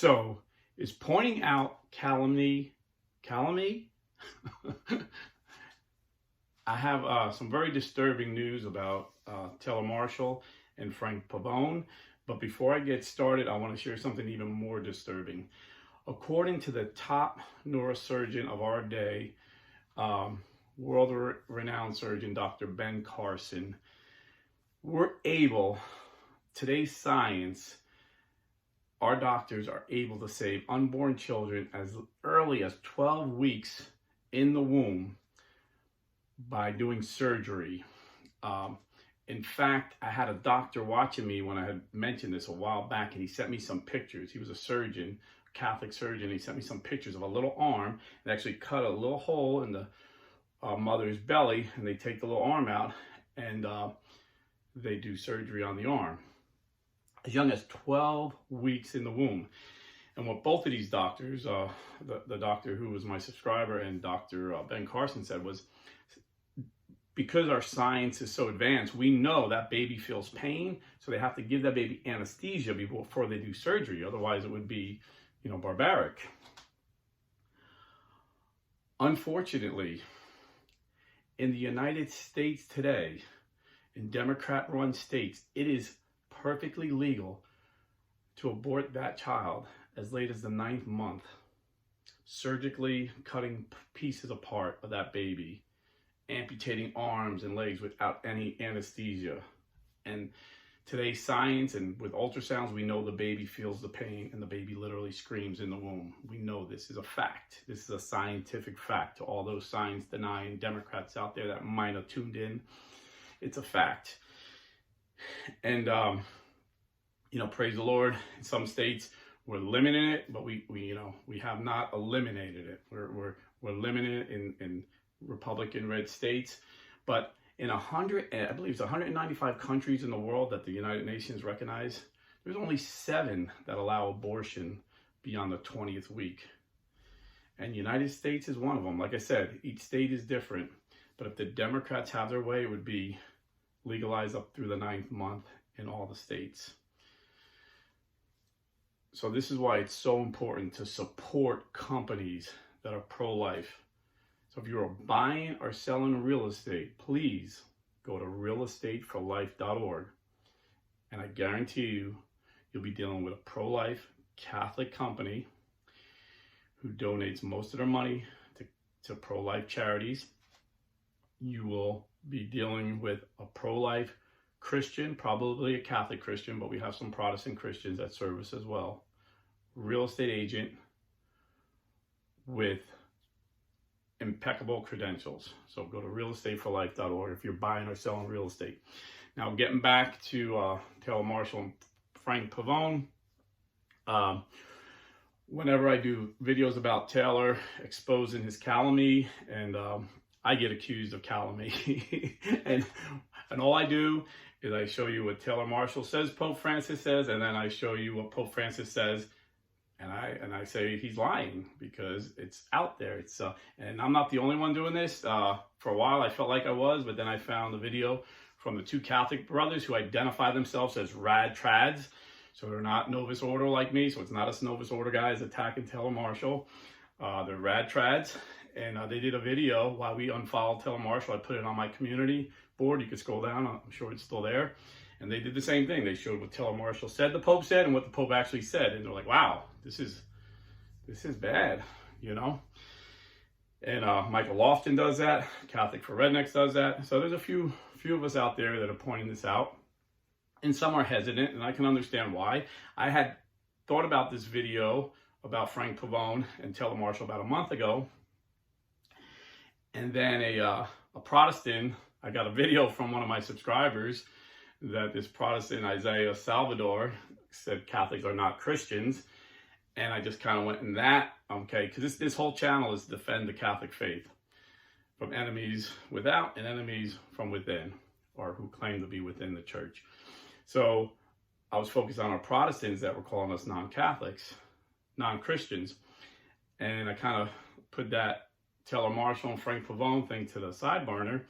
So, is pointing out calumny? I have some very disturbing news about Taylor Marshall and Frank Pavone. But before I get started, I want to share something even more disturbing. According to the top neurosurgeon of our day, world-renowned surgeon, Dr. Ben Carson, today's science, our doctors are able to save unborn children as early as 12 weeks in the womb by doing surgery. In fact, I had a doctor watching me when I had mentioned this a while back, and he sent me some pictures. He was a surgeon, a Catholic surgeon. He sent me some pictures of a little arm that actually cut a little hole in the mother's belly, and they take the little arm out and they do surgery on the arm as young as 12 weeks in the womb. And what both of these doctors, the doctor who was my subscriber and Dr. Ben Carson, said was, because our science is so advanced, we know that baby feels pain, so they have to give that baby anesthesia before they do surgery. Otherwise, it would be, barbaric. Unfortunately, in the United States today, in Democrat-run states, it is perfectly legal to abort that child as late as the 9th month, surgically cutting pieces apart of that baby, amputating arms and legs without any anesthesia. And today's science, and with ultrasounds, we know the baby feels the pain and the baby literally screams in the womb. We know this is a fact. This is a scientific fact. To all those science-denying Democrats out there that might have tuned in, it's a fact. And, praise the Lord, in some states, we're limiting it, but we have not eliminated it. We're limiting it in Republican-red states, but in I believe it's 195 countries in the world that the United Nations recognize, there's only 7 that allow abortion beyond the 20th week. And the United States is one of them. Like I said, each state is different, but if the Democrats have their way, it would be legalized up through the 9th month in all the states. So this is why it's so important to support companies that are pro-life. So if you're buying or selling real estate, please go to realestateforlife.org. And I guarantee you'll be dealing with a pro-life Catholic company who donates most of their money to pro-life charities. You will be dealing with a pro-life Christian, probably a Catholic Christian, but we have some Protestant Christians that service as well. Real estate agent with impeccable credentials. So go to realestateforlife.org if you're buying or selling real estate. Now, getting back to Taylor Marshall and Frank Pavone. Whenever I do videos about Taylor exposing his calumny, and I get accused of calumny, and all I do is I show you what Taylor Marshall says Pope Francis says, and then I show you what Pope Francis says, and I say he's lying because it's out there. It's and I'm not the only one doing this. For a while I felt like I was, but then I found a video from the 2 Catholic brothers who identify themselves as rad trads. So they're not Novus Ordo like me. So it's not us Novus Ordo guys attacking Taylor Marshall. They're rad trads. And they did a video while we unfollowed Taylor Marshall. I put it on my community board. You can scroll down. I'm sure it's still there. And they did the same thing. They showed what Taylor Marshall said the Pope said and what the Pope actually said. And they're like, wow, this is bad, And Michael Lofton does that. Catholic for Rednecks does that. So there's a few of us out there that are pointing this out. And some are hesitant, and I can understand why. I had thought about this video about Frank Pavone and Taylor Marshall about a month ago. And then a Protestant, I got a video from one of my subscribers that this Protestant, Isaiah Salvador, said Catholics are not Christians. And I just kind of went in that, okay, because this whole channel is to defend the Catholic faith from enemies without and enemies from within, or who claim to be within the church. So I was focused on our Protestants that were calling us non-Catholics, non-Christians. And I kind of put that Taylor Marshall and Frank Pavone thing to the side burner.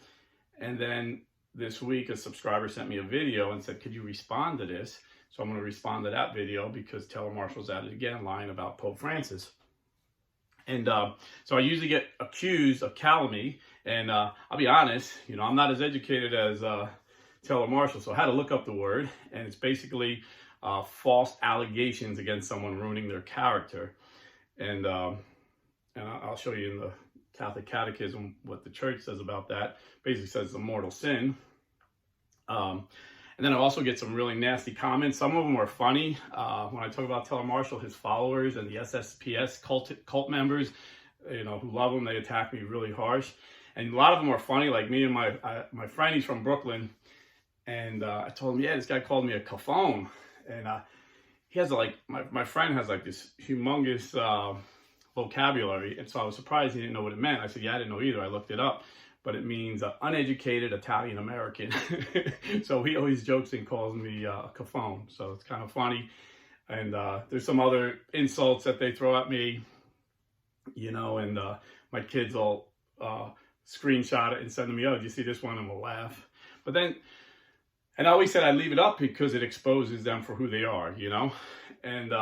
And then this week, a subscriber sent me a video and said, could you respond to this? So I'm going to respond to that video because Taylor Marshall's at it again, lying about Pope Francis. And so I usually get accused of calumny. And I'll be honest, I'm not as educated as Taylor Marshall. So I had to look up the word. And it's basically false allegations against someone ruining their character. And I'll show you in the Catholic Catechism what the church says about that. Basically says it's a mortal sin. And then I also get some really nasty comments. Some of them are funny. When I talk about Taylor Marshall, his followers and the SSPS cult members, who love him, they attack me really harsh. And a lot of them are funny. Like me and my friend, he's from Brooklyn. And I told him, yeah, this guy called me a Pavone. And he has my friend has this humongous vocabulary. And so I was surprised he didn't know what it meant. I said, yeah, I didn't know either. I looked it up. But it means uneducated Italian American. So he always jokes and calls me a Pavone. So it's kind of funny. And there's some other insults that they throw at me, and my kids all screenshot it and send me, oh, did you see this one? And we'll laugh. But then, and I always said I leave it up because it exposes them for who they are, And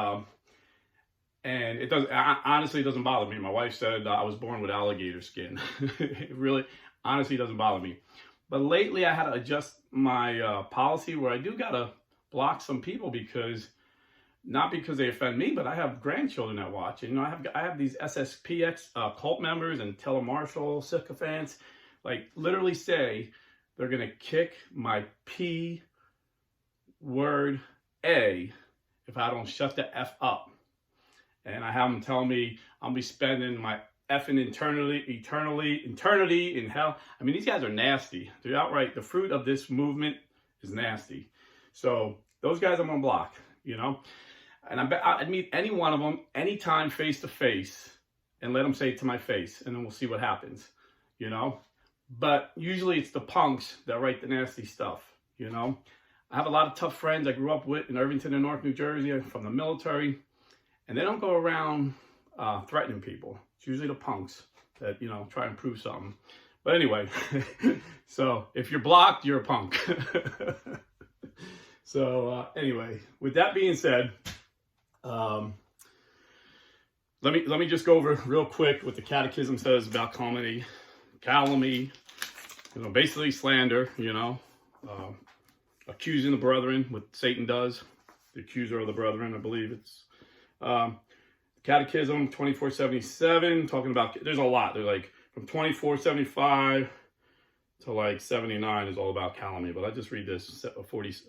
it doesn't, honestly, it doesn't bother me. My wife said I was born with alligator skin. It really, honestly, doesn't bother me. But lately I had to adjust my policy where I do got to block some people not because they offend me, but I have grandchildren that watch. And, I have these SSPX cult members and Taylor Marshall sycophants, literally say they're going to kick my P word A if I don't shut the F up. And I have them telling me I'll be spending my effing eternity in hell. I mean, these guys are nasty. They're outright, the fruit of this movement is nasty. So those guys I'm going to block, And I'd meet any one of them anytime face to face and let them say it to my face. And then we'll see what happens, But usually it's the punks that write the nasty stuff, I have a lot of tough friends I grew up with in Irvington and North New Jersey from the military. And they don't go around threatening people. It's usually the punks that, try and prove something. But anyway, so if you're blocked, you're a punk. So anyway, with that being said, let me just go over real quick what the Catechism says about calumny. Calumny, basically slander, accusing the brethren, what Satan does. The accuser of the brethren, I believe it's Catechism 2477, talking about, there's a lot. They're from 2475 to 79 is all about calumny. But I just read this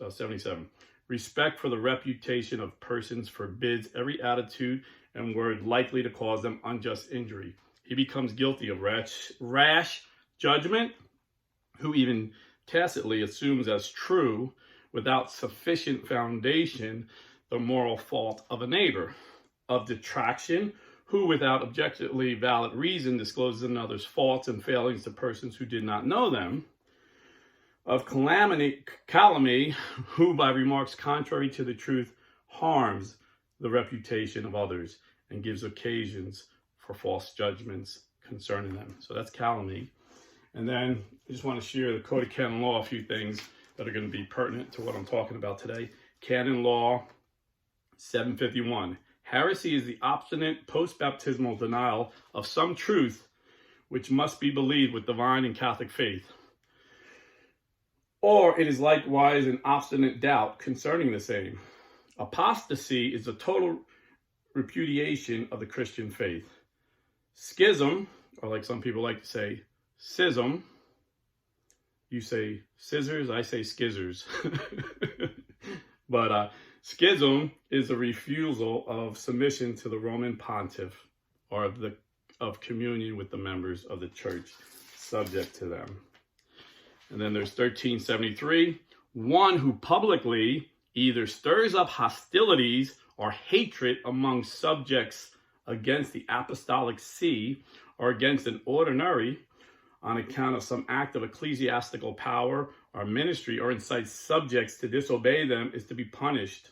77. Respect for the reputation of persons forbids every attitude and word likely to cause them unjust injury. He becomes guilty of rash judgment, who even tacitly assumes as true, without sufficient foundation, the moral fault of a neighbor. Of detraction, who without objectively valid reason discloses another's faults and failings to persons who did not know them. Of calumny, who by remarks contrary to the truth harms the reputation of others and gives occasions for false judgments concerning them. So that's calumny. And then I just want to share the Code of Canon Law, a few things that are going to be pertinent to what I'm talking about today. Canon Law 751. Heresy is the obstinate post-baptismal denial of some truth which must be believed with divine and Catholic faith. Or it is likewise an obstinate doubt concerning the same. Apostasy is the total repudiation of the Christian faith. Schism, or like some people like to say, schism. You say scissors, I say skizzers. But schism is a refusal of submission to the Roman pontiff or of communion with the members of the church subject to them. And then there's 1373, one who publicly either stirs up hostilities or hatred among subjects against the apostolic see or against an ordinary on account of some act of ecclesiastical power or ministry, or incites subjects to disobey them, is to be punished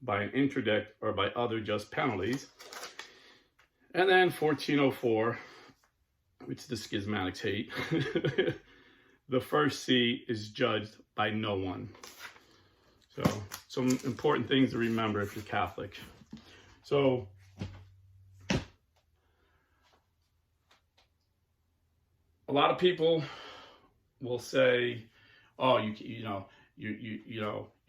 by an interdict or by other just penalties. And then 1404, which the schismatics hate, the first see is judged by no one. So some important things to remember if you're Catholic. So a lot of people will say, "Oh, you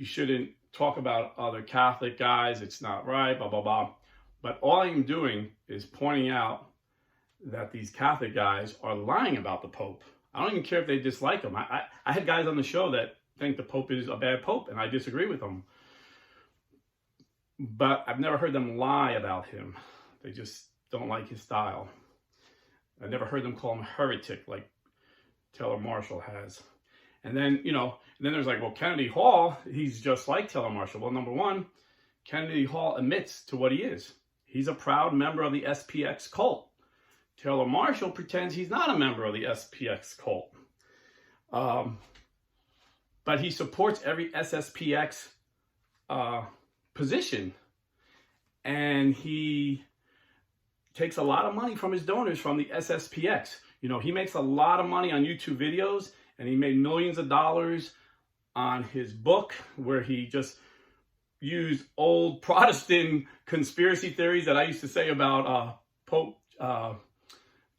shouldn't talk about other Catholic guys. It's not right, blah, blah, blah." But all I'm doing is pointing out that these Catholic guys are lying about the Pope. I don't even care if they dislike him. I had guys on the show that think the Pope is a bad Pope, and I disagree with them. But I've never heard them lie about him. They just don't like his style. I never heard them call him heretic like Taylor Marshall has. And then, then there's like, well, Kennedy Hall, he's just like Taylor Marshall. Well, number one, Kennedy Hall admits to what he is. He's a proud member of the SPX cult. Taylor Marshall pretends he's not a member of the SPX cult. But he supports every SSPX position. And he takes a lot of money from his donors from the SSPX. He makes a lot of money on YouTube videos, and he made millions of dollars on his book where he just used old Protestant conspiracy theories that I used to say about Pope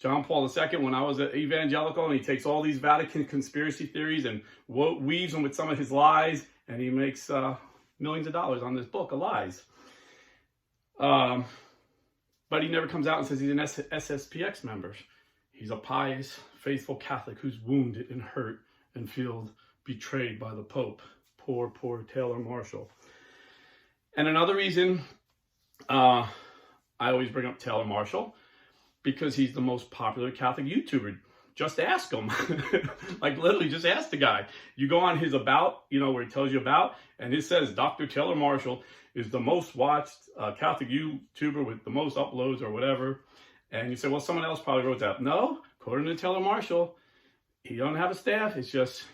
John Paul II when I was an evangelical, and he takes all these Vatican conspiracy theories and weaves them with some of his lies, and he makes millions of dollars on this book of lies. But he never comes out and says he's an SSPX member. He's a pious, faithful Catholic who's wounded and hurt and feels betrayed by the Pope. Poor, poor Taylor Marshall. And another reason I always bring up Taylor Marshall, because he's the most popular Catholic YouTuber. Just ask him. Like literally just ask the guy. You go on his about, where he tells you about, and it says Dr. Taylor Marshall is the most watched Catholic YouTuber with the most uploads or whatever. And you say, well, someone else probably wrote that. No, according to Taylor Marshall, he don't have a staff. He's just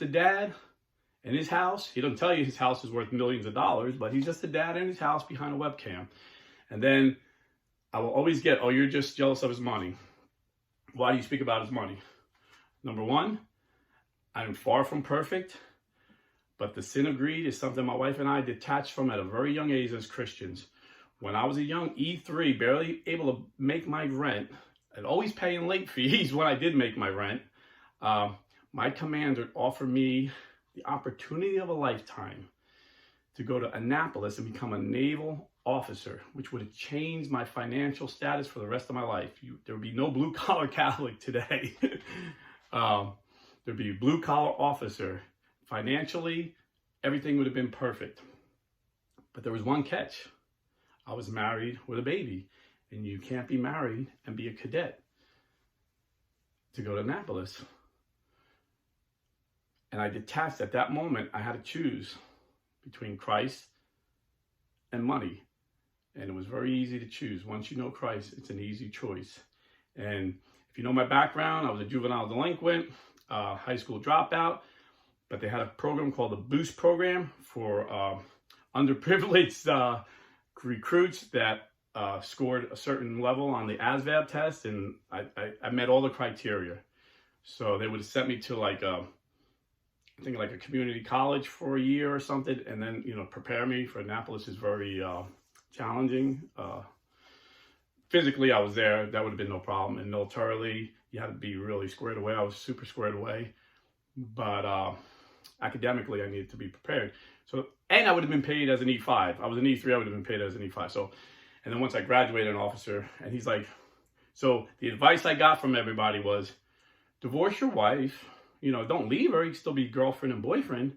a dad in his house. He doesn't tell you his house is worth millions of dollars, but he's just a dad in his house behind a webcam. And then I will always get, oh, you're just jealous of his money. Why do you speak about his money? Number one, I'm far from perfect, but the sin of greed is something my wife and I detached from at a very young age as Christians. When I was a young E3, barely able to make my rent, and always paying late fees when I did make my rent, my commander offered me the opportunity of a lifetime to go to Annapolis and become a naval officer, which would have changed my financial status for the rest of my life. There would be no blue-collar Catholic today. There'd be a blue-collar officer. Financially, everything would have been perfect. But there was one catch. I was married with a baby, and you can't be married and be a cadet to go to Annapolis. And I detached at that moment. I had to choose between Christ and money. And it was very easy to choose. Once you know Christ, it's an easy choice. And if you know my background, I was a juvenile delinquent, high school dropout, but they had a program called the Boost Program for underprivileged recruits that scored a certain level on the ASVAB test, and I met all the criteria. So they would have sent me to like a community college for a year or something, and then prepare me for Annapolis is very challenging. Physically, I was there. That would have been no problem. And militarily, you had to be really squared away. I was super squared away. But academically, I needed to be prepared. So, and I would have been paid as an E5. I was an E3. I would have been paid as an E5. So, and then once I graduated, an officer, and he's like, so the advice I got from everybody was, divorce your wife. Don't leave her. You can still be girlfriend and boyfriend.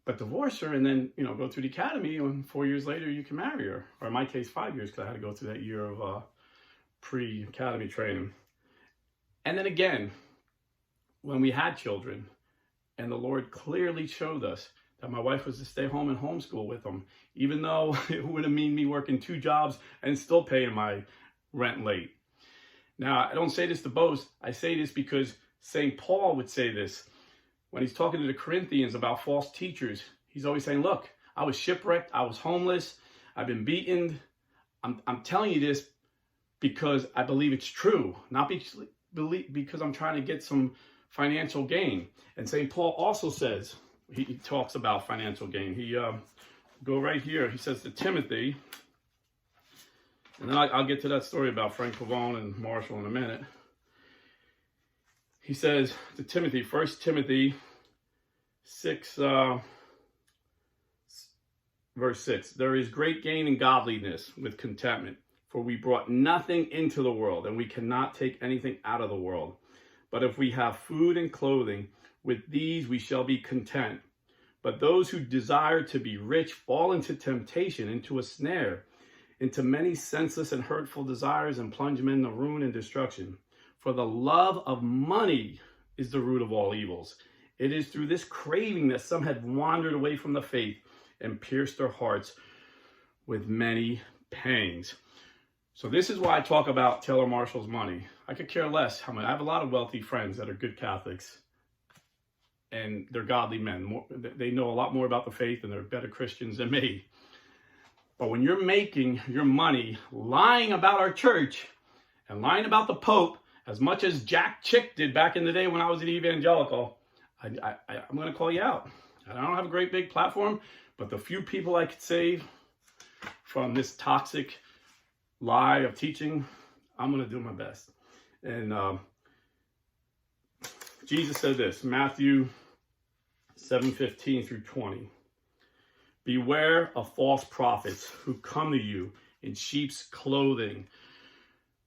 But divorce her and then, go through the academy, and 4 years later you can marry her. Or in my case, 5 years, because I had to go through that year of pre-academy training. And then again, when we had children, and the Lord clearly showed us that my wife was to stay home and homeschool with them, even though it would have mean me working 2 jobs and still paying my rent late. Now, I don't say this to boast. I say this because St. Paul would say this. When he's talking to the Corinthians about false teachers, he's always saying, look, I was shipwrecked. I was homeless. I've been beaten. I'm telling you this because I believe it's true, not because I'm trying to get some financial gain. And St. Paul also says, he talks about financial gain. He go right here. He says to Timothy, and then I'll get to that story about Frank Pavone and Marshall in a minute. He says to Timothy, 1 Timothy 6, verse 6, there is great gain in godliness with contentment, for we brought nothing into the world, and we cannot take anything out of the world. But if we have food and clothing, with these we shall be content. But those who desire to be rich fall into temptation, into a snare, into many senseless and hurtful desires, and plunge men into ruin and destruction. For the love of money is the root of all evils. It is through this craving that some have wandered away from the faith and pierced their hearts with many pangs. So this is why I talk about Taylor Marshall's money. I could care less how much. I have a lot of wealthy friends that are good Catholics, and they're godly men. They know a lot more about the faith, and they're better Christians than me. But when you're making your money lying about our church and lying about the Pope, as much as Jack Chick did back in the day when I was an evangelical, I'm going to call you out. I don't have a great big platform, but the few people I could save from this toxic lie of teaching, I'm going to do my best. And Jesus said this, Matthew 7:15 through 20. Beware of false prophets who come to you in sheep's clothing.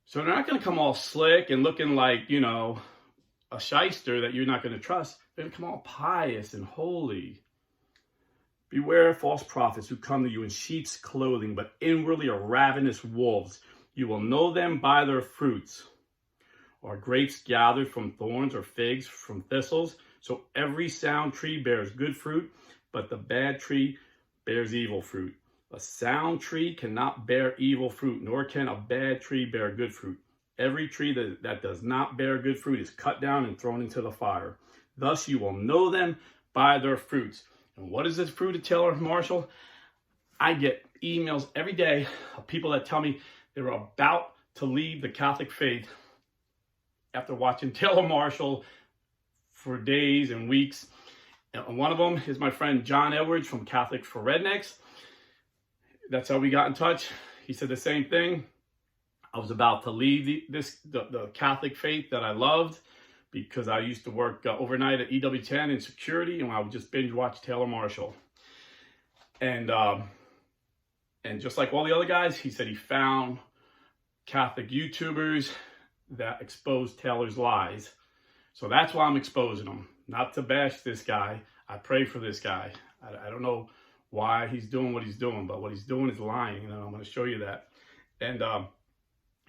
So they're not going to come all slick and looking like, a shyster that you're not going to trust. They're going to come all pious and holy. Beware of false prophets who come to you in sheep's clothing, but inwardly are ravenous wolves. You will know them by their fruits. Are grapes gathered from thorns, or figs from thistles? So every sound tree bears good fruit, but the bad tree bears evil fruit. A sound tree cannot bear evil fruit, nor can a bad tree bear good fruit. Every tree that does not bear good fruit is cut down and thrown into the fire. Thus you will know them by their fruits. And what is this fruit of Taylor Marshall? I get emails every day of people that tell me they were about to leave the Catholic faith after watching Taylor Marshall for days and weeks. And one of them is my friend John Edwards from Catholic for Rednecks. That's how we got in touch. He said the same thing. I was about to leave the Catholic faith that I loved, because I used to work overnight at EWTN in security, and I would just binge watch Taylor Marshall. And just like all the other guys, he said he found Catholic YouTubers that exposed Taylor's lies. So that's why I'm exposing them. Not to bash this guy. I pray for this guy. I don't know why he's doing what he's doing, but what he's doing is lying, and I'm going to show you that. And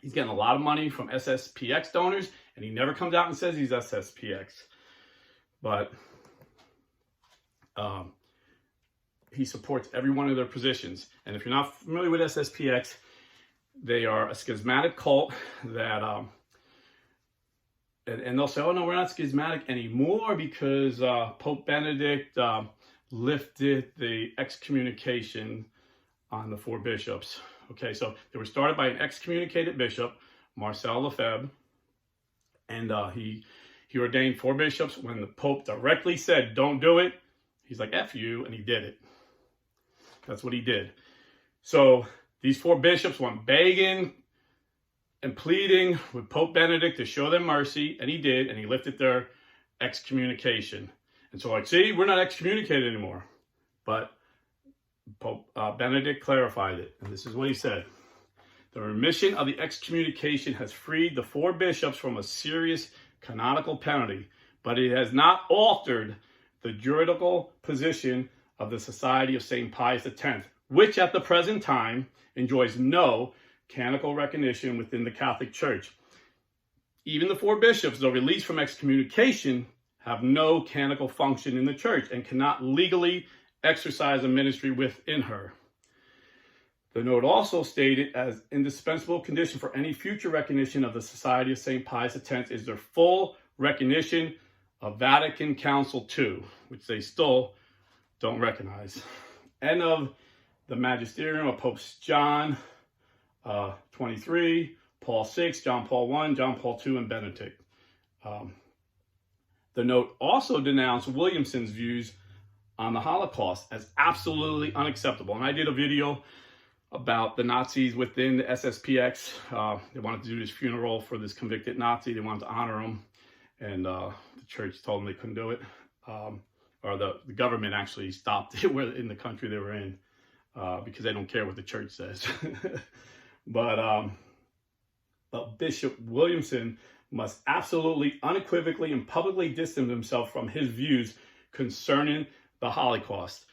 he's getting a lot of money from SSPX donors, and he never comes out and says he's SSPX. But he supports every one of their positions. And if you're not familiar with SSPX, they are a schismatic cult that, and they'll say, oh no, we're not schismatic anymore because Pope Benedict lifted the excommunication on the 4 bishops. Okay, so they were started by an excommunicated bishop, Marcel Lefebvre, and he ordained 4 bishops. When the Pope directly said, don't do it, he's like, F you, and he did it. That's what he did. So these 4 bishops went begging and pleading with Pope Benedict to show them mercy, and he did, and he lifted their excommunication. And so, see, we're not excommunicated anymore. But Pope Benedict clarified it, and this is what he said. The remission of the excommunication has freed the 4 bishops from a serious canonical penalty, but it has not altered the juridical position of the Society of St. Pius X, which at the present time enjoys no canonical recognition within the Catholic Church. Even the 4 bishops, though released from excommunication, have no canonical function in the church and cannot legally exercise a ministry within her. The note also stated as indispensable condition for any future recognition of the Society of St. Pius X is their full recognition of Vatican Council II, which they still don't recognize, and of the magisterium of Popes John 23, Paul VI, John Paul I, John Paul II, and Benedict. The note also denounced Williamson's views on the Holocaust as absolutely unacceptable. And I did a video about the Nazis within the SSPX. They wanted to do this funeral for this convicted Nazi. They wanted to honor him. And the church told them they couldn't do it. Or the government actually stopped it in the country they were in because they don't care what the church says. But Bishop Williamson must absolutely, unequivocally, and publicly distance himself from his views concerning the Holocaust.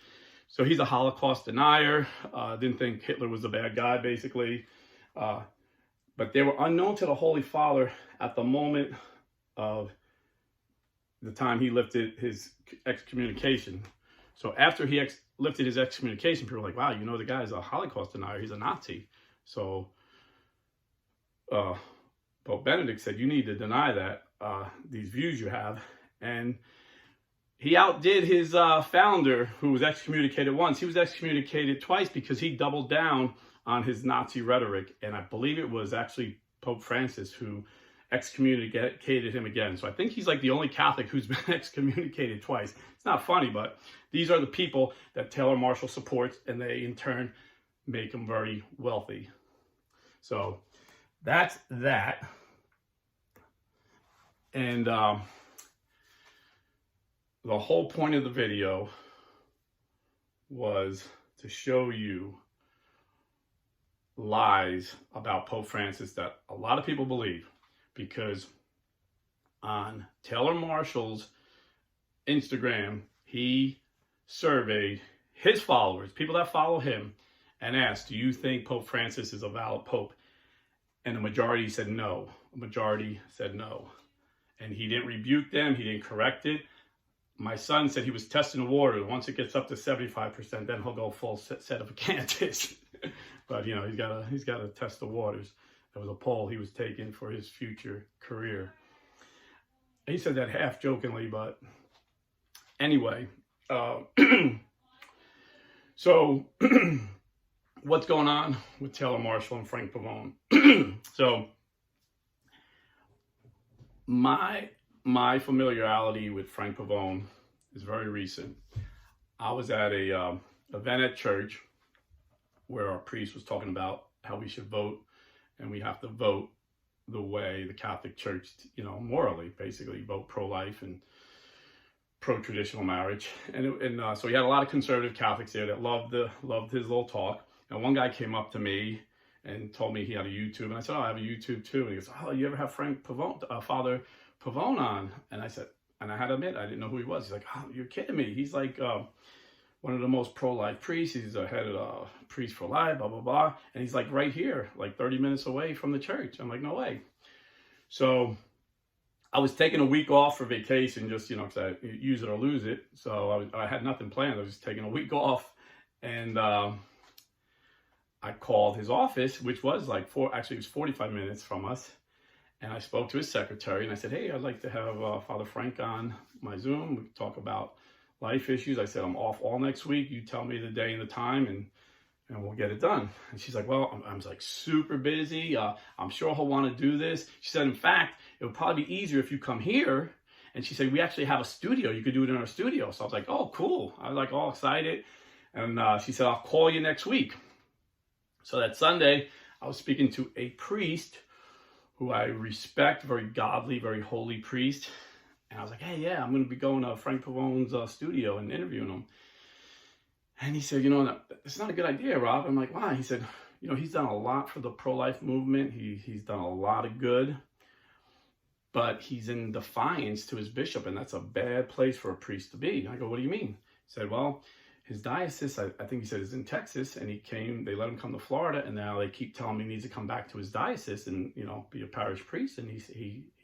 So he's a Holocaust denier, didn't think Hitler was a bad guy, basically. But they were unknown to the Holy Father at the moment of the time he lifted his excommunication. So after he lifted his excommunication, people were like, wow, you know, the guy's a Holocaust denier. He's a Nazi. So Pope Benedict said, you need to deny that, these views you have. And he outdid his founder, who was excommunicated once. He was excommunicated twice because he doubled down on his Nazi rhetoric. And I believe it was actually Pope Francis who excommunicated him again. So I think he's like the only Catholic who's been excommunicated twice. It's not funny, but these are the people that Taylor Marshall supports, and they in turn make him very wealthy. So that's that. And the whole point of the video was to show you lies about Pope Francis that a lot of people believe, because on Taylor Marshall's Instagram, he surveyed his followers, people that follow him, and asked, do you think Pope Francis is a valid pope? And the majority said no. A majority said no. And he didn't rebuke them. He didn't correct it. My son said he was testing the water. Once it gets up to 75%, then he'll go full set of Cantus. But, you know, he's got to test the waters. There was a poll he was taking for his future career. He said that half jokingly, but anyway. So what's going on with Taylor Marshall and Frank Pavone? So my familiarity with Frank Pavone is very recent. I was at a event at church where our priest was talking about how we should vote, and we have to vote the way the Catholic Church, you know, morally, basically vote pro-life and pro-traditional marriage. And so he had a lot of conservative Catholics there that loved his little talk. And one guy came up to me and told me he had a YouTube, and I said, oh, I have a YouTube too. And he goes, oh, you ever have Frank Pavone, Father Pavone on? And I said, and I had to admit, I didn't know who he was. He's like, oh, you're kidding me. He's like one of the most pro-life priests. He's the head of the Priest for Life, blah, blah, blah. And he's like right here, like 30 minutes away from the church. I'm like, no way. So I was taking a week off for vacation, just, you know, because I use it or lose it. So I had nothing planned. I was just taking a week off. And I called his office, which was like it was 45 minutes from us. And I spoke to his secretary and I said, hey, I'd like to have Father Frank on my Zoom. We could talk about life issues. I said, I'm off all next week. You tell me the day and the time and we'll get it done. And she's like, well, I'm like super busy. I'm sure he'll want to do this. She said, in fact, it would probably be easier if you come here. And she said, we actually have a studio. You could do it in our studio. So I was like, oh, cool. I was like all excited. And she said, I'll call you next week. So that Sunday, I was speaking to a priest who I respect, very godly, very holy priest. And I was like, hey, yeah, I'm going to be going to Frank Pavone's studio and interviewing him. And he said, you know, it's not a good idea, Rob. I'm like, why? He said, you know, he's done a lot for the pro-life movement. He's done a lot of good, but he's in defiance to his bishop, and that's a bad place for a priest to be. I go, what do you mean? He said, well, his diocese, I think he said, is in Texas, and they let him come to Florida, and now they keep telling him he needs to come back to his diocese and, you know, be a parish priest. And he's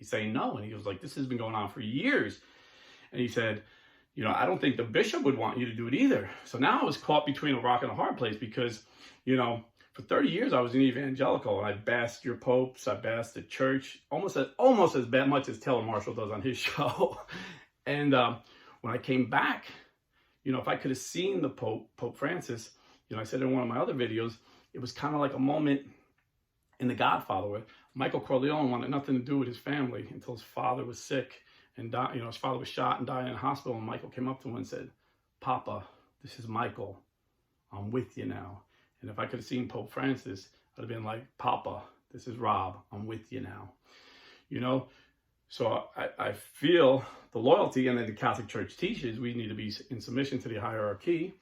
saying no. And he was like, this has been going on for years. And he said, you know, I don't think the bishop would want you to do it either. So now I was caught between a rock and a hard place because, you know, for 30 years I was an evangelical, and I bashed your popes, I bashed the church, almost as much as Taylor Marshall does on his show. And when I came back, you know, if I could have seen the Pope Francis, you know, I said in one of my other videos, it was kind of like a moment in The Godfather where Michael Corleone wanted nothing to do with his family until his father was sick and died. You know, his father was shot and died in a hospital, and Michael came up to him and said, Papa, this is Michael. I'm with you now. And if I could have seen Pope Francis, I'd have been like, Papa, this is Rob. I'm with you now. You know, so I feel the loyalty, and then the Catholic Church teaches we need to be in submission to the hierarchy.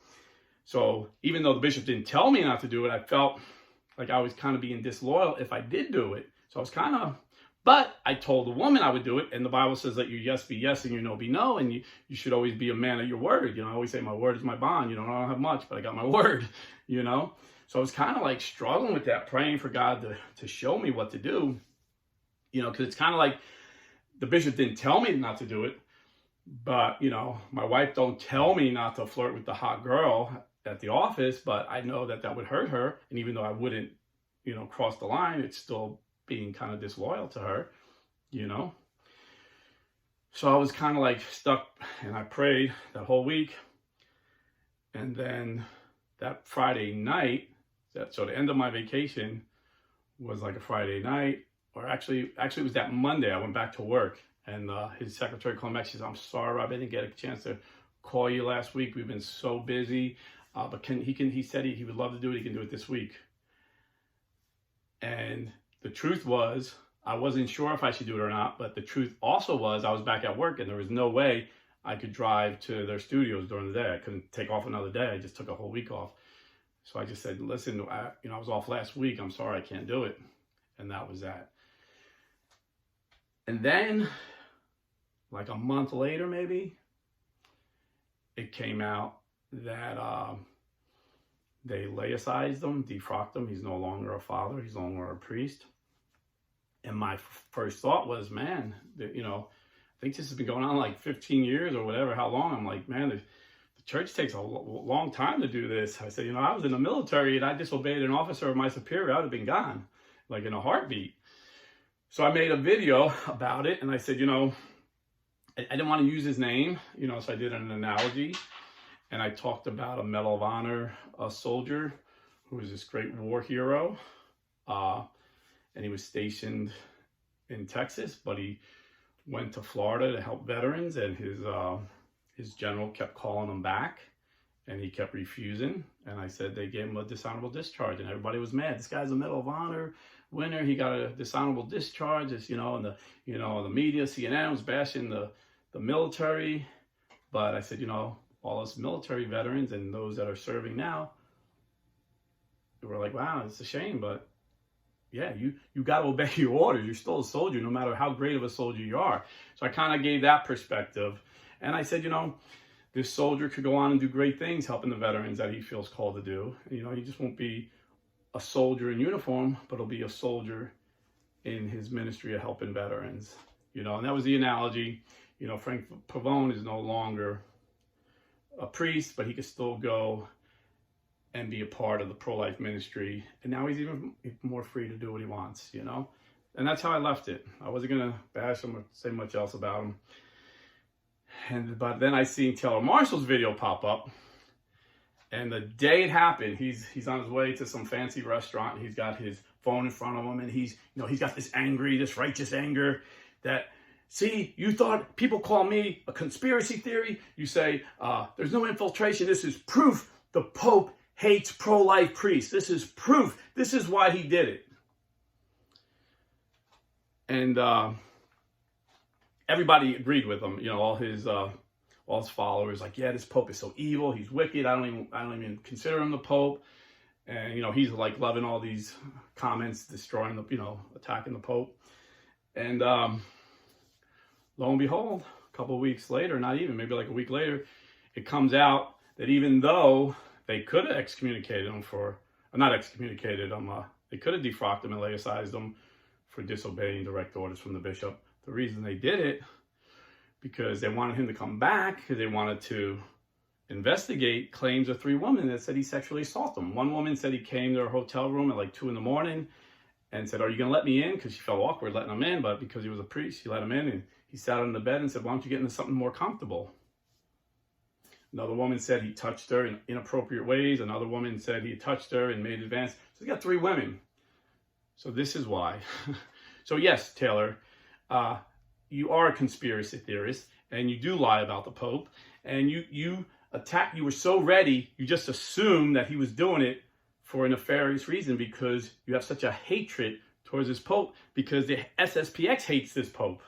So even though the bishop didn't tell me not to do it, I felt like I was kind of being disloyal if I did do it. So I was kind of, but I told the woman I would do it. And the Bible says that your yes be yes and your no be no. And you should always be a man of your word. You know, I always say my word is my bond. You know, I don't have much, but I got my word, you know. So I was kind of like struggling with that, praying for God to show me what to do, you know, because it's kind of like the bishop didn't tell me not to do it. But, you know, my wife don't tell me not to flirt with the hot girl at the office, but I know that that would hurt her. And even though I wouldn't, you know, cross the line, it's still being kind of disloyal to her, you know. So I was kind of like stuck, and I prayed that whole week. And then that Friday night, so the end of my vacation was like a Friday night, or actually it was that Monday. I went back to work, and his secretary called me back. She said, I'm sorry, Rob, I didn't get a chance to call you last week. We've been so busy, but he said he would love to do it. He can do it this week. And the truth was, I wasn't sure if I should do it or not, but the truth also was I was back at work, and there was no way I could drive to their studios during the day. I couldn't take off another day. I just took a whole week off. So I just said, listen, I was off last week. I'm sorry, I can't do it. And that was that. And then, like a month later, maybe, it came out that they laicized him, defrocked him. He's no longer a father. He's no longer a priest. And my first thought was, man, you know, I think this has been going on like 15 years or whatever, how long. I'm like, man, the church takes a long time to do this. I said, you know, I was in the military and I disobeyed an officer of my superior. I would have been gone, like in a heartbeat. So I made a video about it, and I said, you know, I didn't want to use his name, you know, so I did an analogy. And I talked about a Medal of Honor soldier who was this great war hero. And he was stationed in Texas, but he went to Florida to help veterans, and his general kept calling him back, and he kept refusing. And I said they gave him a dishonorable discharge, and everybody was mad. This guy's a Medal of Honor winner. He got a dishonorable discharge. It's, you know, and the media, CNN was bashing the military. But I said, you know, all us military veterans and those that are serving now, were like, wow, it's a shame, but yeah, you got to obey your orders. You're still a soldier, no matter how great of a soldier you are. So I kind of gave that perspective. And I said, you know, this soldier could go on and do great things helping the veterans that he feels called to do. You know, he just won't be a soldier in uniform, but he'll be a soldier in his ministry of helping veterans. You know, and that was the analogy. You know, Frank Pavone is no longer a priest, but he could still go and be a part of the pro-life ministry. And now he's even more free to do what he wants, you know? And that's how I left it. I wasn't going to bash him or say much else about him. But then I seen Taylor Marshall's video pop up. And the day it happened, he's on his way to some fancy restaurant. And he's got his phone in front of him. And he's got this righteous anger that, see, you thought people call me a conspiracy theory. You say, there's no infiltration. This is proof the Pope hates pro-life priests. This is proof. This is why he did it. And everybody agreed with him. You know, all his followers, like, yeah, this Pope is so evil. He's wicked. I don't even consider him the Pope. And, you know, he's like loving all these comments, destroying the, you know, attacking the Pope. And lo and behold, a couple of weeks later, not even, maybe like a week later, it comes out that even though they could have excommunicated him they could have defrocked him and laicized him for disobeying direct orders from the bishop. The reason they did it, because they wanted him to come back, because they wanted to investigate claims of 3 women that said he sexually assaulted them. One woman said he came to her hotel room at like 2 a.m. and said, are you going to let me in? Because she felt awkward letting him in, but because he was a priest, she let him in, and he sat on the bed and said, why don't you get into something more comfortable? Another woman said he touched her in inappropriate ways. Another woman said he touched her and made advances. So he got 3 women. So this is why. So yes, Taylor, you are a conspiracy theorist, and you do lie about the Pope, and you attack. You were so ready, you just assumed that he was doing it for a nefarious reason because you have such a hatred towards this Pope because the SSPX hates this Pope.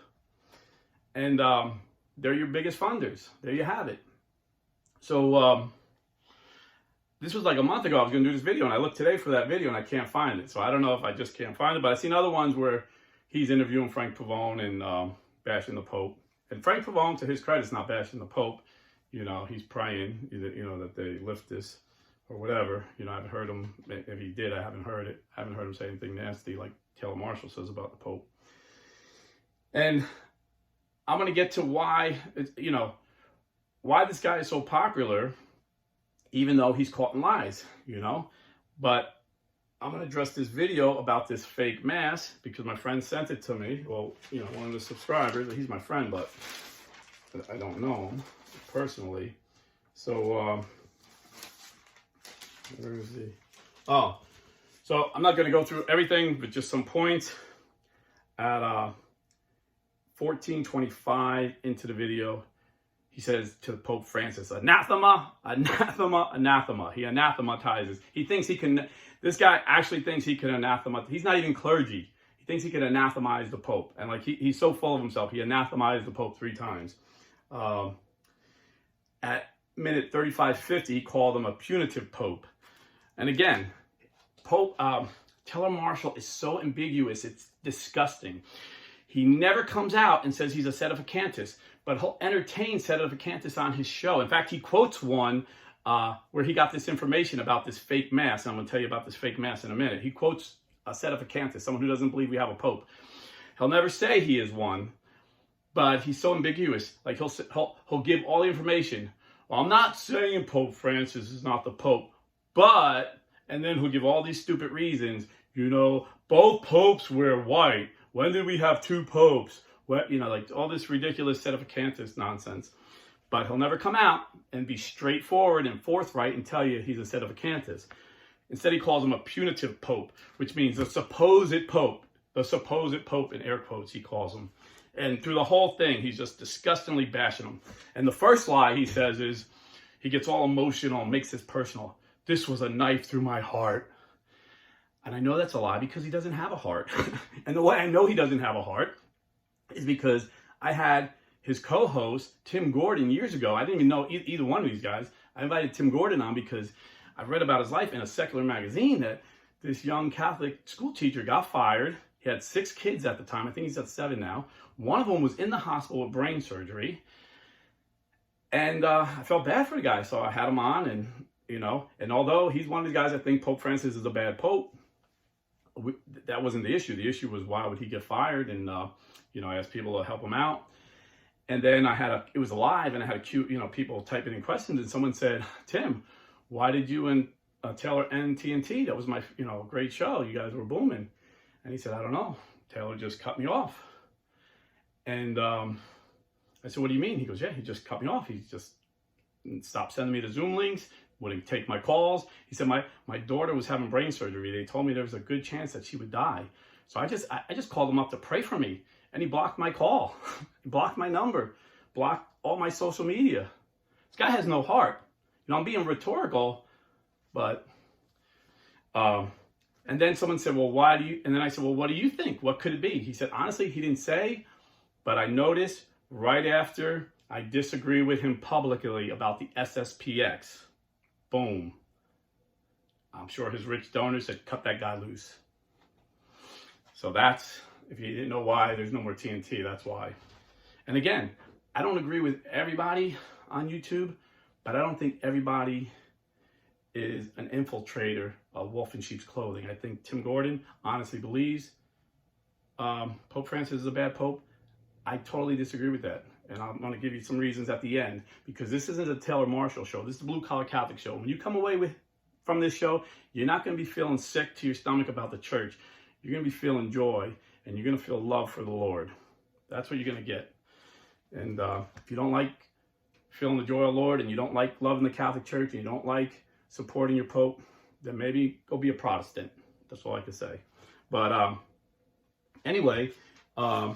And they're your biggest funders. There you have it. So this was like a month ago. I was going to do this video, and I looked today for that video, and I can't find it. So I don't know if I just can't find it, but I've seen other ones where he's interviewing Frank Pavone and bashing the Pope. And Frank Pavone, to his credit, is not bashing the Pope. You know, he's praying, you know, that they lift this or whatever. You know, I haven't heard him. If he did, I haven't heard it. I haven't heard him say anything nasty like Taylor Marshall says about the Pope. And I'm going to get to why, you know, why this guy is so popular, even though he's caught in lies, you know. But I'm going to address this video about this fake mass because my friend sent it to me. Well, you know, one of the subscribers, he's my friend, but I don't know him personally. So, where is he? Oh, so I'm not going to go through everything, but just some points. At 14:25 into the video, he says to Pope Francis, anathema, anathema, anathema. He anathematizes. He thinks he can, this guy actually thinks he can anathema. He's not even clergy. He thinks he can anathemize the Pope. And like he's so full of himself, he anathemized the Pope 3 times. At minute 35:50, he called him a punitive Pope. And again, Pope Taylor Marshall is so ambiguous, it's disgusting. He never comes out and says he's a sedevacanist, but he'll entertain sedevacantists on his show. In fact, he quotes one where he got this information about this fake mass. I'm going to tell you about this fake mass in a minute. He quotes a sedevacantist, someone who doesn't believe we have a Pope. He'll never say he is one, but he's so ambiguous. Like he'll give all the information. Well, I'm not saying Pope Francis is not the Pope, but, and then he'll give all these stupid reasons. You know, both popes wear white. When did we have 2 popes? What, you know, like all this ridiculous sedevacantist nonsense. But he'll never come out and be straightforward and forthright and tell you he's a sedevacantist. Instead, he calls him a punitive Pope, which means the supposed Pope. The supposed Pope, in air quotes, he calls him. And through the whole thing, he's just disgustingly bashing him. And the first lie he says is, he gets all emotional and makes this personal. This was a knife through my heart. And I know that's a lie because he doesn't have a heart. And the way I know he doesn't have a heart is because I had his co-host, Tim Gordon, years ago. I didn't even know either one of these guys. I invited Tim Gordon on because I read about his life in a secular magazine that this young Catholic school teacher got fired. He had 6 kids at the time. I think he's at 7 now. One of them was in the hospital with brain surgery. And I felt bad for the guy, so I had him on. And, you know, and although he's one of the guys that think Pope Francis is a bad Pope, that wasn't the issue. The issue was why would he get fired? And, you know, I asked people to help him out. And then it was live, and I had a queue, you know, people typing in questions, and someone said, Tim, why did you and Taylor end TNT? That was my, you know, great show. You guys were booming. And he said, I don't know. Taylor just cut me off. And I said, what do you mean? He goes, yeah, he just cut me off. He just stopped sending me the Zoom links, wouldn't take my calls. He said, my daughter was having brain surgery. They told me there was a good chance that she would die. So I just called him up to pray for me. And he blocked my call, he blocked my number, blocked all my social media. This guy has no heart. You know, I'm being rhetorical, but, and then someone said, well, why do you, and then I said, well, what do you think? What could it be? He said, honestly, he didn't say, but I noticed right after I disagree with him publicly about the SSPX. Boom. I'm sure his rich donors said, cut that guy loose. So that's, if you didn't know why, there's no more TNT, that's why. And again, I don't agree with everybody on YouTube, but I don't think everybody is an infiltrator of wolf in sheep's clothing. I think Tim Gordon honestly believes Pope Francis is a bad pope. I totally disagree with that. And I'm going to give you some reasons at the end, because this isn't a Taylor Marshall show. This is the Blue Collar Catholic show. When you come away from this show, you're not going to be feeling sick to your stomach about the church. You're going to be feeling joy, and you're going to feel love for the Lord. That's what you're going to get. And if you don't like feeling the joy of the Lord, and you don't like loving the Catholic Church, and you don't like supporting your Pope, then maybe go be a Protestant. That's all I can say. But anyway, the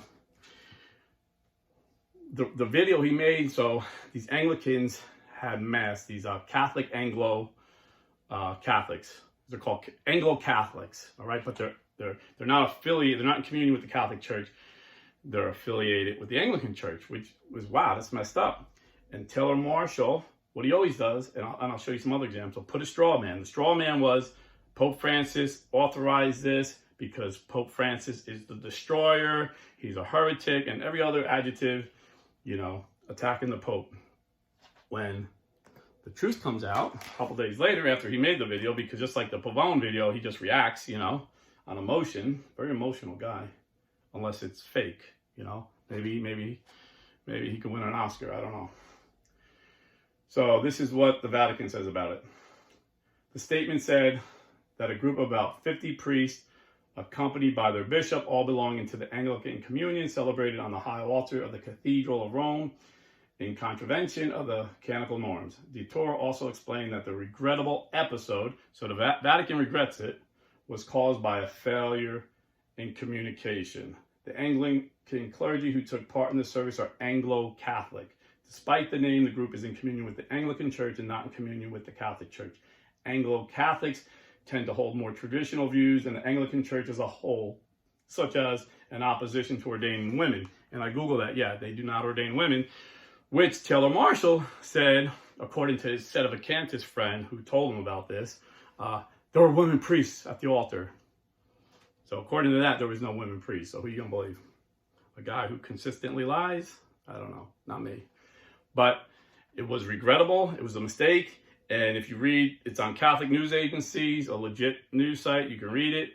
video he made, so these Anglicans had mass, these Catholic Anglo Catholics. They're called Anglo-Catholics, all right? But they're not affiliated, they're not in communion with the Catholic Church. They're affiliated with the Anglican Church, which was, wow, that's messed up. And Taylor Marshall, what he always does, and I'll show you some other examples, put a straw man. The straw man was Pope Francis authorized this because Pope Francis is the destroyer, he's a heretic, and every other adjective, you know, attacking the Pope. When the truth comes out a couple days later after he made the video, because just like the Pavone video, he just reacts, you know, on emotion. Very emotional guy, unless it's fake, you know. Maybe he can win an Oscar, I don't know. So this is what the Vatican says about it. The statement said that a group of about 50 priests, accompanied by their bishop, all belonging to the Anglican Communion, celebrated on the high altar of the Cathedral of Rome in contravention of the canonical norms. Dittore also explained that the regrettable episode, so the Vatican regrets it, was caused by a failure in communication. The Anglican clergy who took part in the service are Anglo-Catholic. Despite the name, the group is in communion with the Anglican Church and not in communion with the Catholic Church. Anglo-Catholics tend to hold more traditional views than the Anglican Church as a whole, such as an opposition to ordaining women. And I Googled that, yeah, they do not ordain women, which Taylor Marshall said, according to his sedevacantist friend who told him about this, there were women priests at the altar. So according to that, there was no women priests. So who are you going to believe? A guy who consistently lies? I don't know, not me. But it was regrettable, it was a mistake, and if you read, it's on Catholic news agencies, a legit news site, you can read it.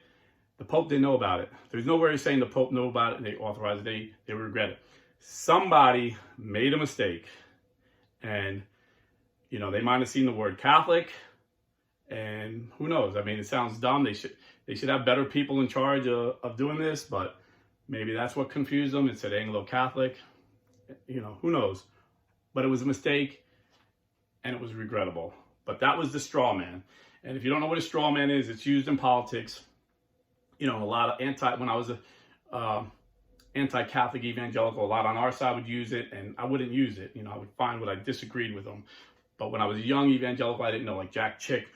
The Pope didn't know about it. There's nowhere saying the Pope knew about it and they authorized it, they regret it. Somebody made a mistake, and you know, they might have seen the word Catholic, and who knows? I mean, it sounds dumb. They should have better people in charge of doing this, but maybe that's what confused them. It said Anglo-Catholic, you know, who knows? But it was a mistake, and it was regrettable. But that was the straw man. And if you don't know what a straw man is, it's used in politics. You know, a lot of when I was a anti-Catholic evangelical, a lot on our side would use it, and I wouldn't use it. You know, I would find what I disagreed with them. But when I was a young evangelical, I didn't know, like Jack Chick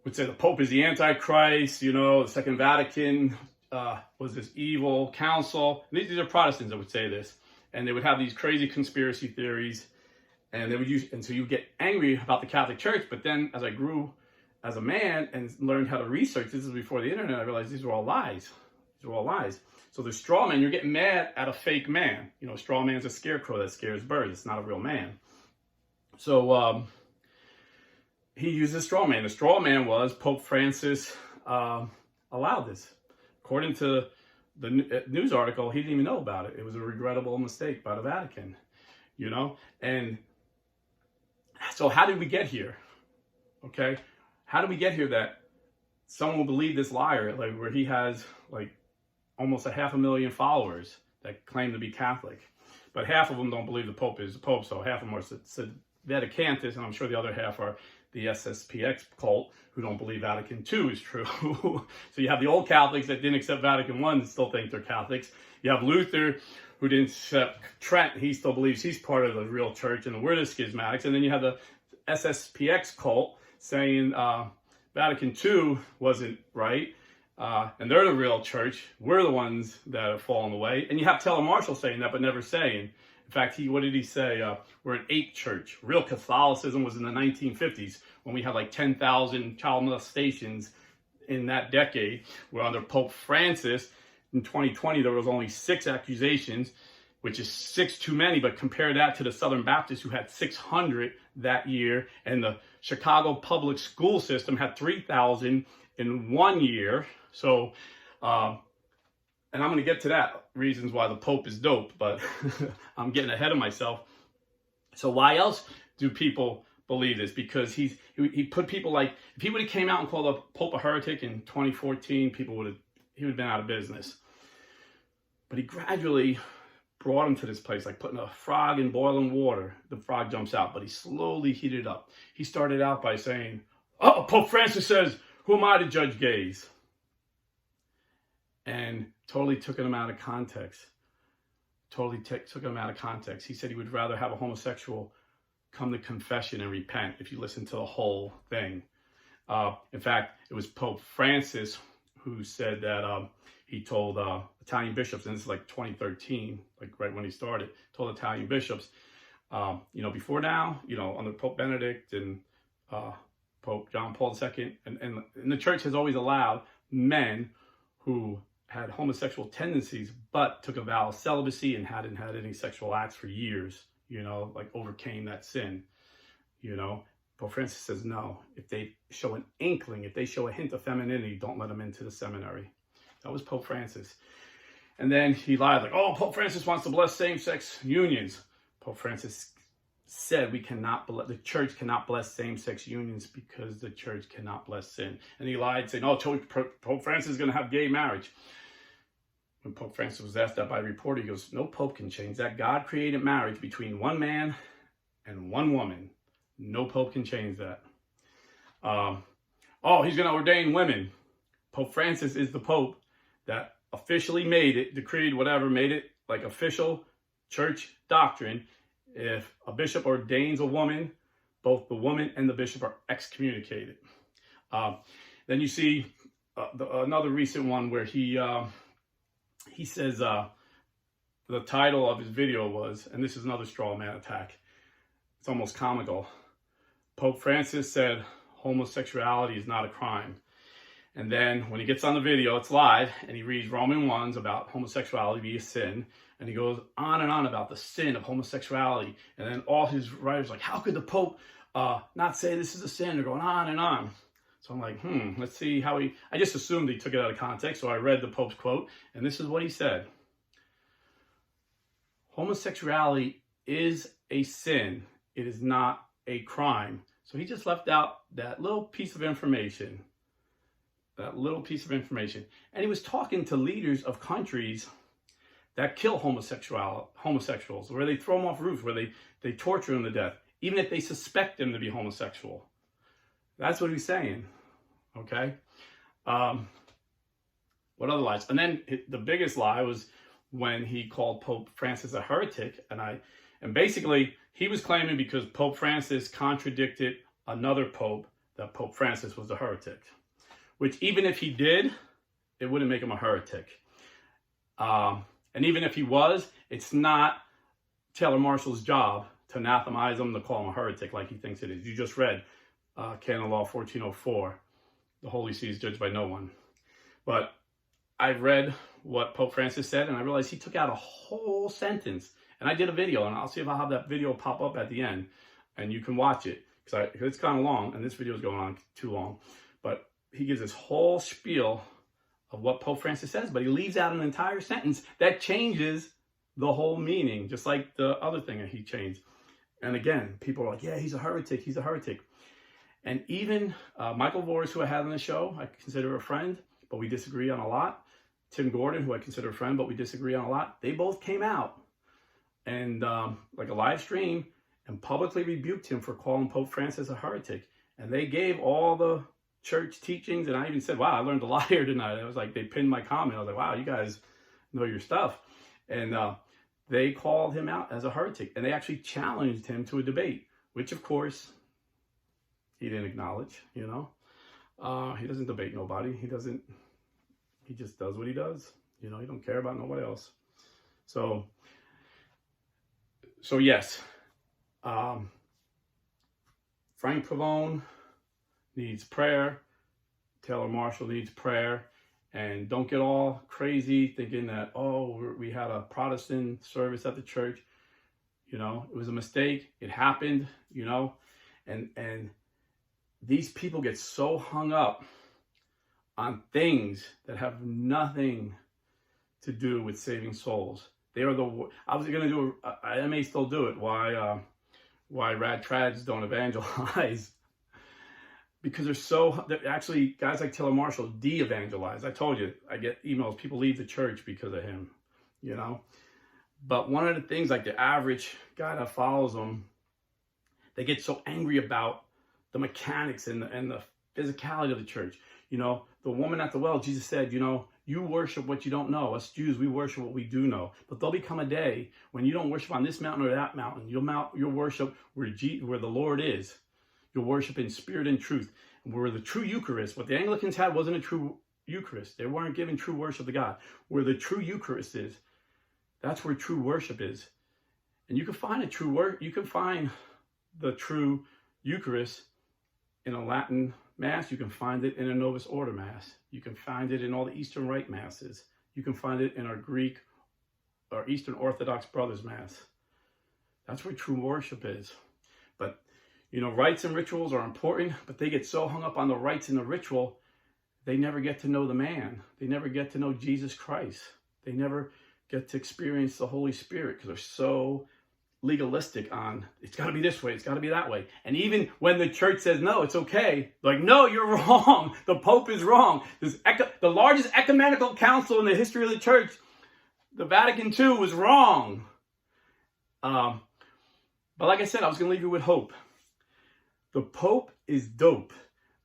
would say the Pope is the Antichrist, you know, the Second Vatican was this evil council. And these are Protestants that would say this. And they would have these crazy conspiracy theories, and they would use, and so you get angry about the Catholic Church. But then as I grew as a man and learned how to research, this is before the internet, I realized these were all lies. These were all lies. So the straw man, you're getting mad at a fake man. You know, a straw man's a scarecrow that scares birds. It's not a real man. So he used a straw man. The straw man was Pope Francis allowed this. According to the news article, he didn't even know about it. It was a regrettable mistake by the Vatican, you know? And so how did we get here? Okay? How did we get here that someone will believe this liar, like where he has like almost 500,000 followers that claim to be Catholic, but half of them don't believe the Pope is the Pope, so half of them are sedevacantist, and I'm sure the other half are the SSPX cult who don't believe Vatican II is true. So you have the old Catholics that didn't accept Vatican I and still think they're Catholics. You have Luther who didn't accept Trent. He still believes he's part of the real church and we're the schismatics. And then you have the SSPX cult saying Vatican II wasn't right. And they're the real church. We're the ones that have fallen away. And you have Taylor Marshall saying that, but never saying. In fact, what did he say? We're an ape church. Real Catholicism was in the 1950s when we had like 10,000 child molestations in that decade. We're under Pope Francis. In 2020, there was only 6 accusations, which is 6 too many. But compare that to the Southern Baptists who had 600 that year. And the Chicago public school system had 3,000 in 1 year. So, and I'm going to get to that, reasons why the Pope is dope, but I'm getting ahead of myself. So why else do people believe this? Because he put people like, if he would have came out and called the Pope a heretic in 2014, he would have been out of business. But he gradually brought him to this place, like putting a frog in boiling water. The frog jumps out, but he slowly heated up. He started out by saying, oh, Pope Francis says, who am I to judge gays? And totally took him out of context. Took him out of context. He said he would rather have a homosexual come to confession and repent if you listen to the whole thing. In fact, it was Pope Francis who said that he told Italian bishops, and this is like 2013, like right when he started, told Italian bishops, before now, under Pope Benedict and Pope John Paul II, and the church has always allowed men who had homosexual tendencies, but took a vow of celibacy and hadn't had any sexual acts for years, like overcame that sin, Pope Francis says, no, if they show an inkling, if they show a hint of femininity, don't let them into the seminary. That was Pope Francis. And then he lied, like, oh, Pope Francis wants to bless same-sex unions. Pope Francis said the church cannot bless same-sex unions because the church cannot bless sin. And he lied, saying, oh, Pope Francis is going to have gay marriage. When Pope Francis was asked that by a reporter, he goes, no pope can change that. God created marriage between one man and one woman. No pope can change that. He's going to ordain women. Pope Francis is the pope that officially made it, decreed whatever, made it like official church doctrine. If a bishop ordains a woman, both the woman and the bishop are excommunicated. Then you see another recent one where he says the title of his video was, and this is another straw man attack. It's almost comical. Pope Francis said homosexuality is not a crime. And then when he gets on the video, it's live, and he reads Romans 1 about homosexuality being a sin. And he goes on and on about the sin of homosexuality. And then all his writers are like, how could the Pope not say this is a sin? They're going on and on. So I'm like, let's see how I just assumed he took it out of context. So I read the Pope's quote, and this is what he said. Homosexuality is a sin. It is not a crime. So he just left out that little piece of information. And he was talking to leaders of countries that kill homosexuals, where they throw them off roofs, where they torture them to death, even if they suspect them to be homosexual. That's what he's saying, okay? What other lies? And then the biggest lie was when he called Pope Francis a heretic, and basically he was claiming because Pope Francis contradicted another pope that Pope Francis was a heretic, which even if he did, it wouldn't make him a heretic. And even if he was, it's not Taylor Marshall's job to anathemize him, to call him a heretic like he thinks it is. You just read Canon Law 1404, the Holy See is judged by no one. But I read what Pope Francis said, and I realized he took out a whole sentence. And I did a video, and I'll see if I'll have that video pop up at the end, and you can watch it, because it's kind of long, and this video is going on too long. But he gives this whole spiel of what Pope Francis says, but he leaves out an entire sentence that changes the whole meaning, just like the other thing that he changed. And again, people are like, yeah, he's a heretic. And even Michael Voris, who I had on the show, I consider a friend, but we disagree on a lot. Tim Gordon, who I consider a friend, but we disagree on a lot. They both came out and like a live stream and publicly rebuked him for calling Pope Francis a heretic. And they gave all the church teachings, and I even said, wow, I learned a lot here tonight. It was like they pinned my comment. I was like, wow, you guys know your stuff. And they called him out as a heretic, and they actually challenged him to a debate, which of course he didn't acknowledge. He doesn't debate nobody. He just does what he does. He don't care about nobody else. So yes, Frank Pavone needs prayer. Taylor Marshall needs prayer. And don't get all crazy thinking that, we had a Protestant service at the church. It was a mistake. It happened, and these people get so hung up on things that have nothing to do with saving souls. They are I was going to do, I may still do it, why rad trads don't evangelize. Because they're actually, guys like Taylor Marshall de-evangelize. I told you, I get emails, people leave the church because of him, But one of the things, like the average guy that follows them, they get so angry about the mechanics and the physicality of the church. the woman at the well, Jesus said, you know, you worship what you don't know. Us Jews, we worship what we do know. But there'll become a day when you don't worship on this mountain or that mountain. You'll worship where the Lord is. You'll worship in spirit and truth. Where the true Eucharist, what the Anglicans had wasn't a true Eucharist. They weren't giving true worship to God. Where the true Eucharist is, that's where true worship is. And you can find the true Eucharist in a Latin Mass. You can find it in a Novus Ordo Mass. You can find it in all the Eastern Rite Masses. You can find it in our Greek or Eastern Orthodox Brothers Mass. That's where true worship is. But, you know, rites and rituals are important, but they get so hung up on the rites and the ritual, they never get to know the man. They never get to know Jesus Christ. They never get to experience the Holy Spirit because they're so legalistic on, it's got to be this way, it's got to be that way. And even when the church says, no, it's okay, like, no, you're wrong. The Pope is wrong. The largest ecumenical council in the history of the church, the Vatican II, was wrong. But like I said, I was going to leave you with hope. The Pope is dope.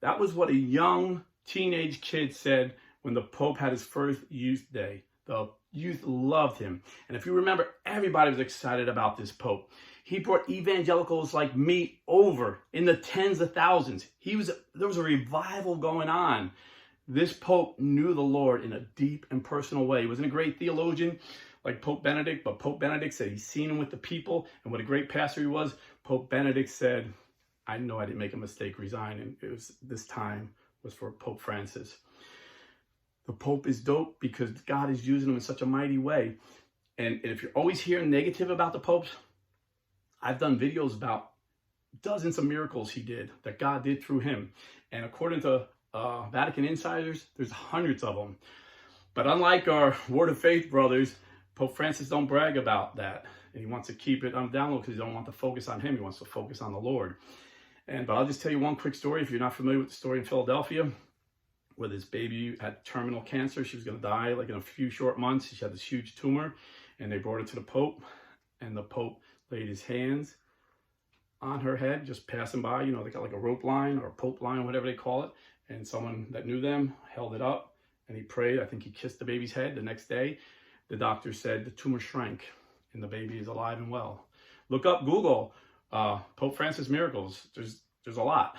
That was what a young teenage kid said when the Pope had his first youth day. The youth loved him. And if you remember, everybody was excited about this Pope. He brought evangelicals like me over in the tens of thousands. There was a revival going on. This Pope knew the Lord in a deep and personal way. He wasn't a great theologian like Pope Benedict, but Pope Benedict said he's seen him with the people, and what a great pastor he was. Pope Benedict said, I know I didn't make a mistake resigning. This time was for Pope Francis. The Pope is dope because God is using him in such a mighty way. And if you're always hearing negative about the popes, I've done videos about dozens of miracles he did, that God did through him. And according to Vatican insiders, there's hundreds of them. But unlike our Word of Faith brothers, Pope Francis don't brag about that. And he wants to keep it on down low because he don't want to focus on him. He wants to focus on the Lord. But I'll just tell you one quick story. If you're not familiar with the story in Philadelphia, where this baby had terminal cancer. She was going to die like in a few short months. She had this huge tumor, and they brought her to the Pope, and the Pope laid his hands on her head, just passing by. You know, they got like a rope line or a Pope line, whatever they call it, and someone that knew them held it up, and he prayed. I think he kissed the baby's head. The next day, the doctor said the tumor shrank, and the baby is alive and well. Look up Google Pope Francis miracles. There's a lot,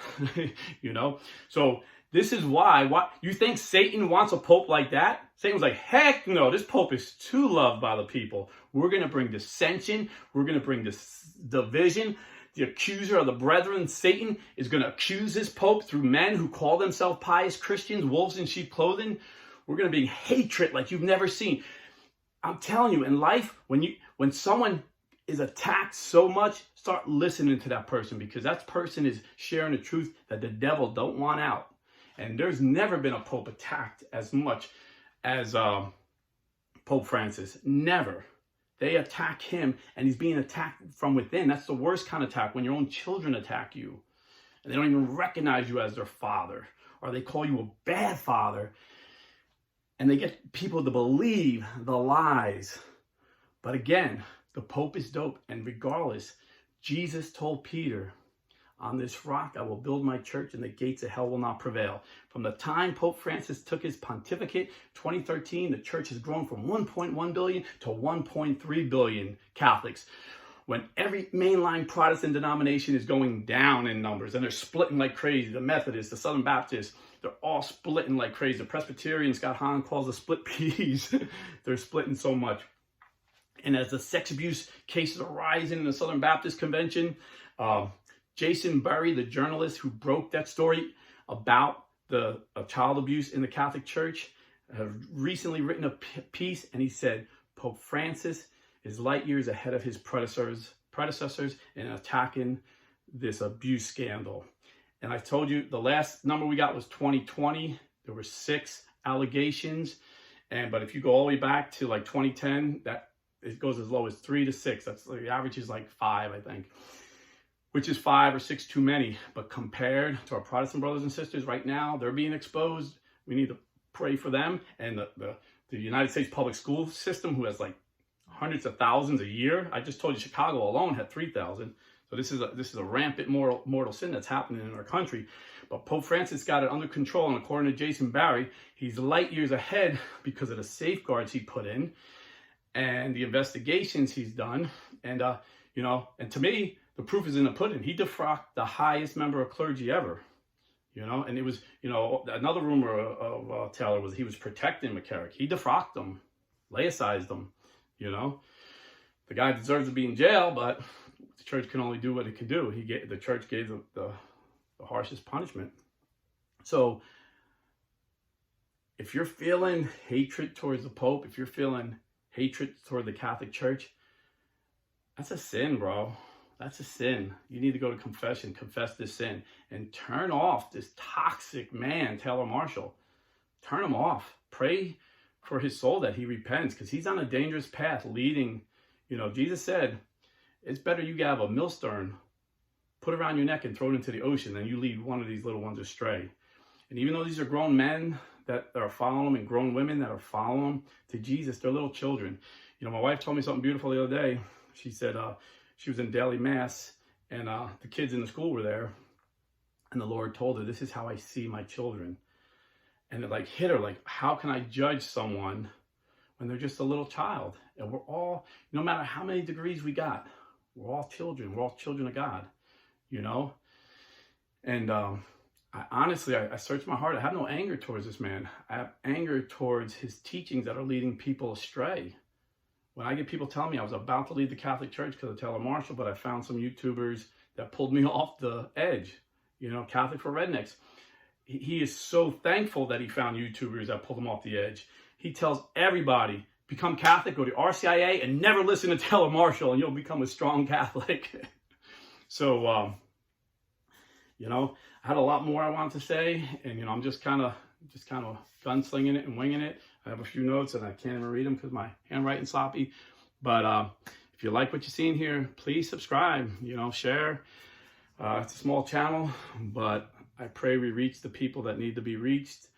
you know. So this is why you think Satan wants a pope like that? Satan was like, heck no, this pope is too loved by the people. We're going to bring dissension. We're going to bring this division. The accuser of the brethren, Satan, is going to accuse this pope through men who call themselves pious Christians, wolves in sheep clothing. We're going to bring hatred like you've never seen. I'm telling you, in life, when someone is attacked so much, start listening to that person, because that person is sharing the truth that the devil don't want out. And there's never been a pope attacked as much as Pope Francis. Never. They attack him, and he's being attacked from within. That's the worst kind of attack, when your own children attack you, and they don't even recognize you as their father, or they call you a bad father, and they get people to believe the lies. But again, the Pope is dope, and regardless, Jesus told Peter, on this rock I will build my church, and the gates of hell will not prevail. From the time Pope Francis took his pontificate, 2013, the church has grown from 1.1 billion to 1.3 billion Catholics. When every mainline Protestant denomination is going down in numbers, and they're splitting like crazy, the Methodists, the Southern Baptists, they're all splitting like crazy. The Presbyterians, Scott Hahn calls the split peas. They're splitting so much. And as the sex abuse cases are rising in the Southern Baptist Convention, Jason Burry, the journalist who broke that story about the child abuse in the Catholic Church, have recently written a piece, and he said Pope Francis is light years ahead of his predecessors in attacking this abuse scandal. And I told you the last number we got was 2020. There were 6 allegations, but if you go all the way back to like 2010, that it goes as low as 3 to 6. That's the average is like 5, I think, which is 5 or 6 too many. But compared to our Protestant brothers and sisters right now, they're being exposed. We need to pray for them. And the United States public school system, who has like hundreds of thousands a year. I just told you Chicago alone had 3,000. So this is a rampant mortal sin that's happening in our country. But Pope Francis got it under control, and according to Jason Barry, he's light years ahead because of the safeguards he put in and the investigations he's done. And and to me, the proof is in the pudding. He defrocked the highest member of clergy ever. And it was, another rumor of Taylor was he was protecting McCarrick. He defrocked him, laicized him. The guy deserves to be in jail, but the church can only do what it can do. The church gave the harshest punishment. So if you're feeling hatred towards the Pope, if you're feeling hatred toward the Catholic Church, that's a sin, bro. That's a sin. You need to go to confession, confess this sin, and turn off this toxic man, Taylor Marshall. Turn him off. Pray for his soul that he repents, because he's on a dangerous path leading. Jesus said, it's better you have a millstone put around your neck and throw it into the ocean than you lead one of these little ones astray. And even though these are grown men that are following him and grown women that are following him to Jesus, they're little children. My wife told me something beautiful the other day. She said, she was in daily mass, and the kids in the school were there, and the Lord told her, this is how I see my children. And it hit her, how can I judge someone when they're just a little child? And we're all, no matter how many degrees we got, we're all children. We're all children of God, And I searched my heart. I have no anger towards this man. I have anger towards his teachings that are leading people astray. When I get people telling me I was about to leave the Catholic Church because of Taylor Marshall, but I found some YouTubers that pulled me off the edge, Catholic for Rednecks. He is so thankful that he found YouTubers that pulled him off the edge. He tells everybody, become Catholic, go to RCIA, and never listen to Taylor Marshall, and you'll become a strong Catholic. So, I had a lot more I wanted to say, and, I'm just kind of gunslinging it and winging it. I have a few notes and I can't even read them because my handwriting's sloppy. But if you like what you're seeing here, please subscribe, share. It's a small channel, but I pray we reach the people that need to be reached.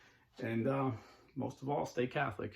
And most of all, stay Catholic.